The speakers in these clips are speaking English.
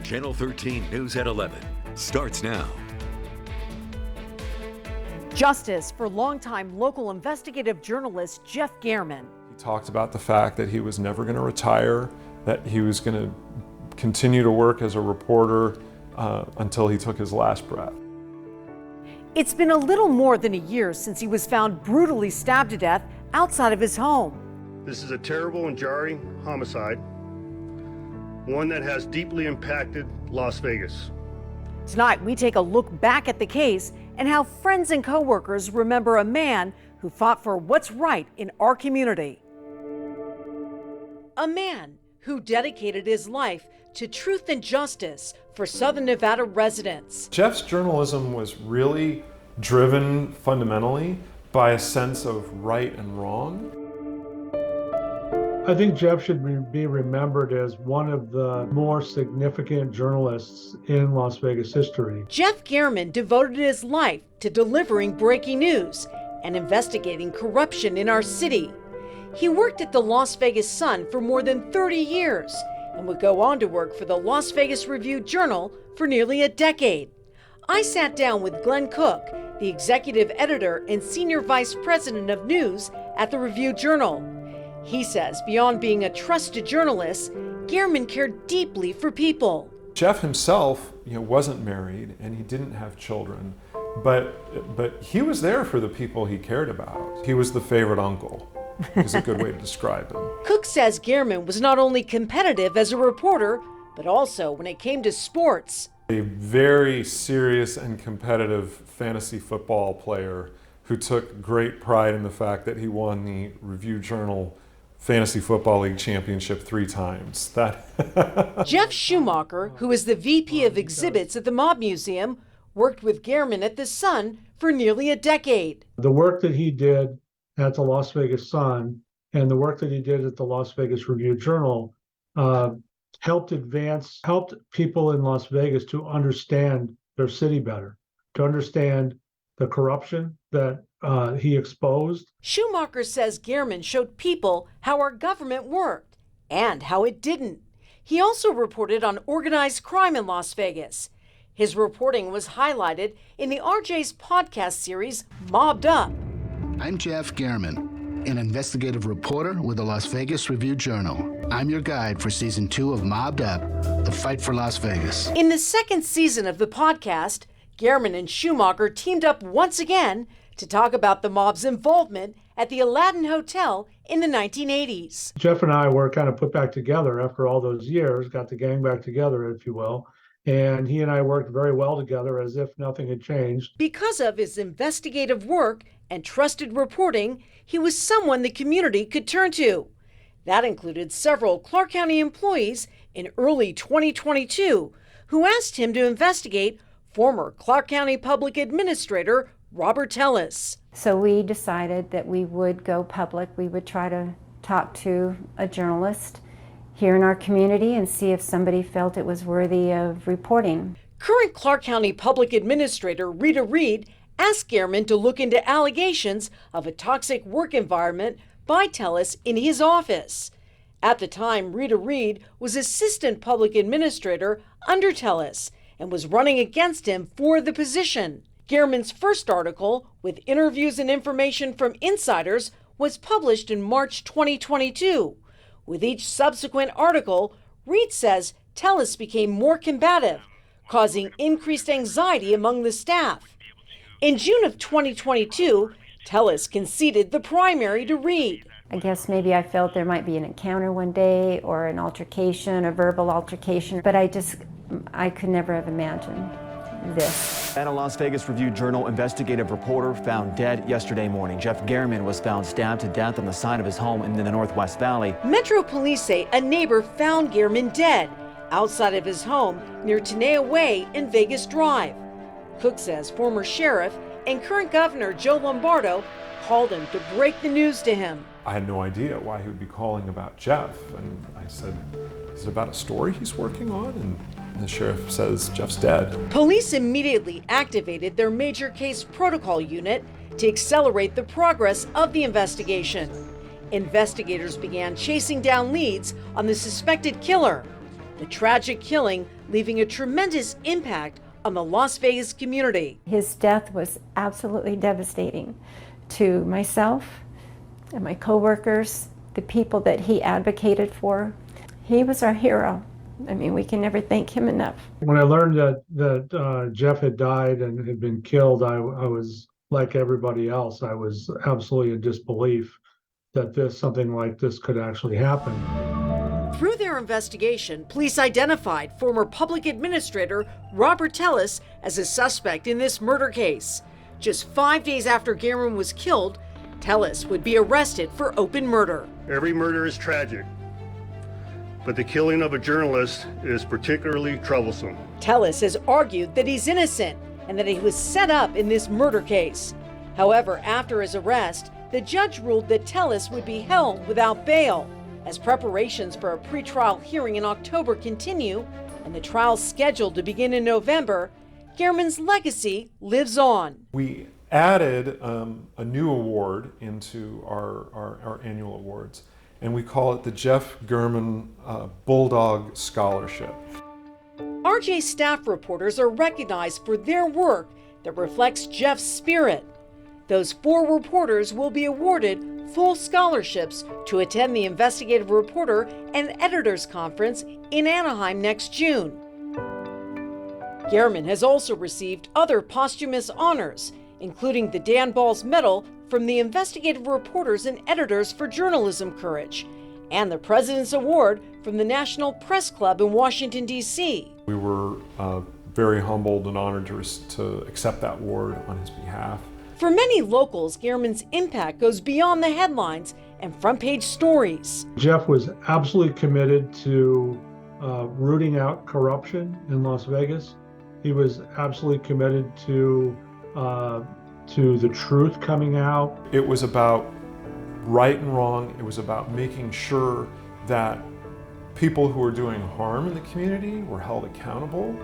Channel 13 News at 11 starts now. Justice for longtime local investigative journalist Jeff Gehrman. He talked about the fact that he was never going to retire, that he was going to continue to work as a reporter until he took his last breath. It's been a little more than a year since he was found brutally stabbed to death outside of his home. This is a terrible and jarring homicide, one that has deeply impacted Las Vegas. Tonight, we take a look back at the case and how friends and coworkers remember a man who fought for what's right in our community. A man who dedicated his life to truth and justice for Southern Nevada residents. Jeff's journalism was really driven fundamentally by a sense of right and wrong. I think Jeff should be remembered as one of the more significant journalists in Las Vegas history. Jeff Gehrman devoted his life to delivering breaking news and investigating corruption in our city. He worked at the Las Vegas Sun for more than 30 years and would go on to work for the Las Vegas Review-Journal for nearly a decade. I sat down with Glenn Cook, the executive editor and senior vice president of news at the Review-Journal. He says beyond being a trusted journalist, Gehrman cared deeply for people. Jeff himself, wasn't married and he didn't have children, but he was there for the people he cared about. He was the favorite uncle, is a good way to describe him. Cook says Gehrman was not only competitive as a reporter, but also when it came to sports. A very serious and competitive fantasy football player who took great pride in the fact that he won the Review-Journal Fantasy Football League Championship 3 times. Jeff Schumacher, who is the VP of exhibits at the Mob Museum, worked with Gehrman at the Sun for nearly a decade. The work that he did at the Las Vegas Sun and the work that he did at the Las Vegas Review-Journal helped people in Las Vegas to understand their city better, to understand the corruption that he exposed. Schumacher says Gehrman showed people how our government worked and how it didn't. He also reported on organized crime in Las Vegas. His reporting was highlighted in the RJ's podcast series, Mobbed Up. I'm Jeff Gehrman, an investigative reporter with the Las Vegas Review-Journal. I'm your guide for season 2 of Mobbed Up, The Fight for Las Vegas. In the second season of the podcast, Gehrman and Schumacher teamed up once again to talk about the mob's involvement at the Aladdin Hotel in the 1980s. Jeff and I were kind of put back together after all those years, got the gang back together, if you will. And he and I worked very well together as if nothing had changed. Because of his investigative work and trusted reporting, he was someone the community could turn to. That included several Clark County employees in early 2022 who asked him to investigate former Clark County Public Administrator Robert Tellis. So we decided that we would go public. We would try to talk to a journalist here in our community and see if somebody felt it was worthy of reporting. Current Clark County Public Administrator Rita Reed asked Gehrman to look into allegations of a toxic work environment by Tellis in his office. At the time, Rita Reed was Assistant Public Administrator under Tellis and was running against him for the position. Gehrman's first article, with interviews and information from insiders, was published in March 2022. With each subsequent article, Reed says Tellis became more combative, causing increased anxiety among the staff. In June of 2022, Tellis conceded the primary to Reed. I guess maybe I felt there might be an encounter one day or an altercation, a verbal altercation, but I could never have imagined this. And a Las Vegas Review-Journal investigative reporter found dead yesterday morning. Jeff Gehrman was found stabbed to death on the side of his home in the Northwest Valley. Metro Police say a neighbor found Gehrman dead outside of his home near Tenaya Way and Vegas Drive. Cook says former sheriff and current governor Joe Lombardo called him to break the news to him. I had no idea why he would be calling about Jeff, and I said, is it about a story he's working on? And the sheriff says Jeff's dead. Police immediately activated their major case protocol unit to accelerate the progress of the investigation. Investigators began chasing down leads on the suspected killer. the tragic killing leaving a tremendous impact on the Las Vegas community. His death was absolutely devastating to myself and my coworkers, the people that he advocated for. He was our hero. I mean, we can never thank him enough. When I learned that Jeff had died and had been killed, I was like everybody else. I was absolutely in disbelief that something like this could actually happen. Through their investigation, police identified former public administrator Robert Tellis as a suspect in this murder case. Just 5 days after Gehrman was killed, Tellis would be arrested for open murder. Every murder is tragic, but the killing of a journalist is particularly troublesome. Tellis has argued that he's innocent and that he was set up in this murder case. However, after his arrest, the judge ruled that Tellis would be held without bail. As preparations for a pretrial hearing in October continue and the trial scheduled to begin in November, Gehrman's legacy lives on. We added a new award into our annual awards, and we call it the Jeff Gehrman Bulldog Scholarship. RJ staff reporters are recognized for their work that reflects Jeff's spirit. Those 4 reporters will be awarded full scholarships to attend the Investigative Reporter and Editors Conference in Anaheim next June. Gehrman has also received other posthumous honors, including the Dan Balls Medal from the Investigative Reporters and Editors for Journalism Courage, and the President's Award from the National Press Club in Washington, D.C. We were very humbled and honored to accept that award on his behalf. For many locals, Gehrman's impact goes beyond the headlines and front-page stories. Jeff was absolutely committed to rooting out corruption in Las Vegas. He was absolutely committed to the truth coming out. It was about right and wrong. It was about making sure that people who were doing harm in the community were held accountable.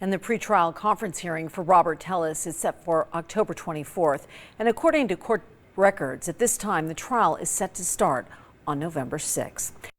And the pretrial conference hearing for Robert Tellis is set for October 24th. And according to court records, at this time, the trial is set to start on November 6th.